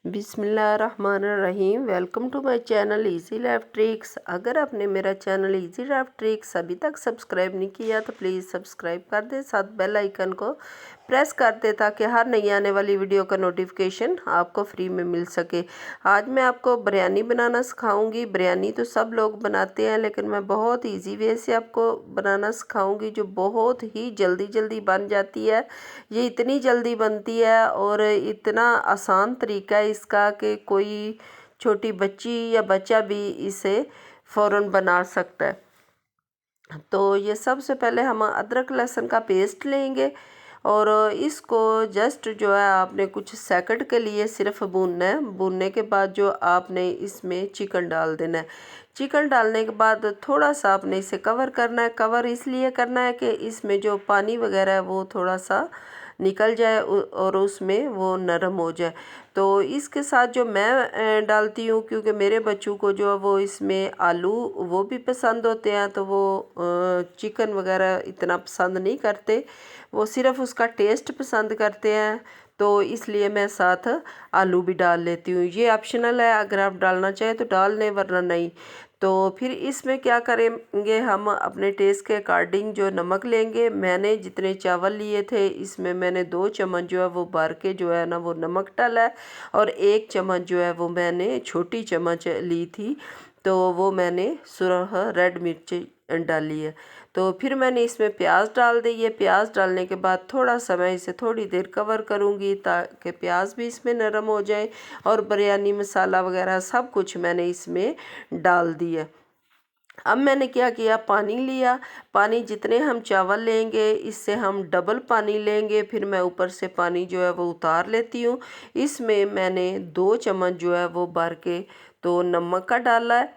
बिस्मिल्लाहिर्रहमानिर्रहीम। Welcome to my channel easy life tricks. अगर आपने मेरा चैनल इजी लाइफ ट्रिक्स अभी तक सब्सक्राइब नहीं किया तो प्लीज़ सब्सक्राइब कर दे, साथ बेल आइकन को प्रेस कर दे ताकि हर नई आने वाली वीडियो का नोटिफिकेशन आपको फ्री में मिल सके। आज मैं आपको बिरयानी बनाना सिखाऊंगी। बिरयानी तो सब लोग बनाते हैं लेकिन मैं बहुत ईजी वे से आपको बनाना सिखाऊंगी जो बहुत ही जल्दी बन जाती है। ये इतनी जल्दी बनती है और इतना आसान तरीका है इसका कि कोई छोटी बच्ची या बच्चा भी इसे फ़ौरन बना सकता है। तो ये सबसे पहले हम अदरक लहसुन का पेस्ट लेंगे और इसको जस्ट जो है आपने कुछ सेकंड के लिए सिर्फ भूनना है। भूनने के बाद जो आपने इसमें चिकन डाल देना है। चिकन डालने के बाद थोड़ा सा आपने इसे कवर करना है। कवर इसलिए करना है कि इसमें जो पानी वगैरह है वो थोड़ा सा निकल जाए और उसमें वो नरम हो जाए। तो इसके साथ जो मैं डालती हूँ, क्योंकि मेरे बच्चों को जो है वो इसमें आलू वो भी पसंद होते हैं तो वो चिकन वगैरह इतना पसंद नहीं करते, वो सिर्फ़ उसका टेस्ट पसंद करते हैं। तो इसलिए मैं साथ आलू भी डाल लेती हूँ। ये ऑप्शनल है, अगर आप डालना चाहें तो डाल लें वरना नहीं। तो फिर इसमें क्या करेंगे, हम अपने टेस्ट के अकॉर्डिंग जो नमक लेंगे। मैंने जितने चावल लिए थे इसमें मैंने 2 चम्मच जो है वो भर के जो है ना वो नमक डाला है और 1 चम्मच जो है वो मैंने छोटी चम्मच ली थी तो वो मैंने सुरख रेड मिर्च डाली है। तो फिर मैंने इसमें प्याज डाल दी है। प्याज डालने के बाद थोड़ा सा मैं इसे थोड़ी देर कवर करूँगी ताकि प्याज भी इसमें नरम हो जाए और बिरयानी मसाला वगैरह सब कुछ मैंने इसमें डाल दिया। अब मैंने क्या किया, पानी लिया। पानी जितने हम चावल लेंगे इससे हम डबल पानी लेंगे। फिर मैं ऊपर से पानी जो है वो उतार लेती हूँ। इसमें मैंने 2 चम्मच जो है वो भर के तो नमक का डाला है।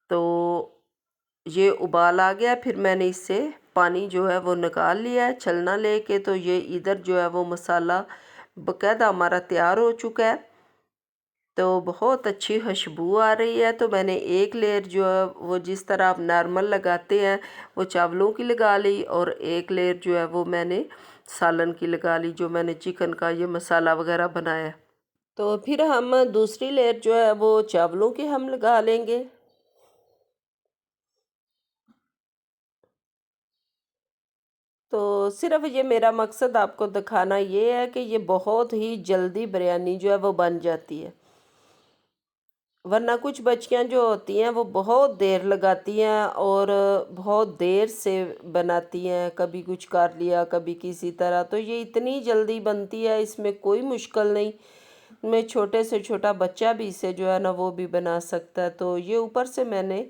तो ये उबाल आ गया, फिर मैंने इससे पानी जो है वो निकाल लिया है छलना लेके। तो ये इधर जो है वो मसाला बाकायदा हमारा तैयार हो चुका है। तो बहुत अच्छी खुशबू आ रही है। तो मैंने एक लेयर जो है वो जिस तरह आप नॉर्मल लगाते हैं वो चावलों की लगा ली और एक लेयर जो है वो मैंने सालन की लगा ली, जो मैंने चिकन का ये मसाला वगैरह बनाया। तो फिर हम दूसरी लेयर जो है वो चावलों की हम लगा लेंगे। तो सिर्फ ये मेरा मकसद आपको दिखाना ये है कि ये बहुत ही जल्दी बिरयानी जो है वो बन जाती है, वरना कुछ बच्चियां जो होती हैं वो बहुत देर लगाती हैं और बहुत देर से बनाती हैं, कभी कुछ कर लिया कभी किसी तरह। तो ये इतनी जल्दी बनती है, इसमें कोई मुश्किल नहीं। मैं छोटे से छोटा बच्चा भी इसे जो है ना वो भी बना सकता है। तो ये ऊपर से मैंने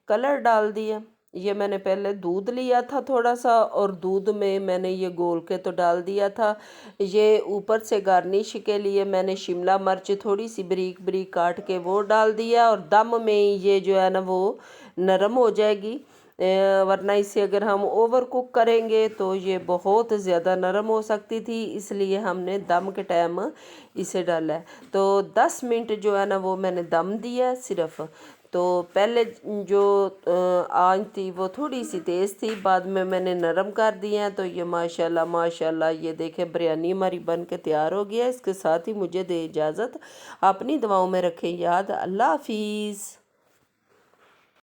कलर डाल दिया। ये मैंने पहले दूध लिया था थोड़ा सा और दूध में मैंने ये घोल के तो डाल दिया था। ये ऊपर से गार्निश के लिए मैंने शिमला मिर्च थोड़ी सी बारीक बारीक काट के वो डाल दिया और दम में ये जो है ना वो नरम हो जाएगी। वरना इसे अगर हम ओवर कुक करेंगे तो ये बहुत ज़्यादा नरम हो सकती थी, इसलिए हमने दम के टाइम इसे डाला है। तो 10 मिनट जो है ना वो मैंने दम दिया सिर्फ। तो पहले जो आंच थी वो थोड़ी सी तेज़ थी, बाद में मैंने नरम कर दिए हैं। तो ये माशाल्लाह माशाल्लाह ये देखें बिरयानी हमारी बन के तैयार हो गया। इसके साथ ही मुझे दे इजाज़त, अपनी दुआओं में रखें याद। अल्लाह हाफिज़।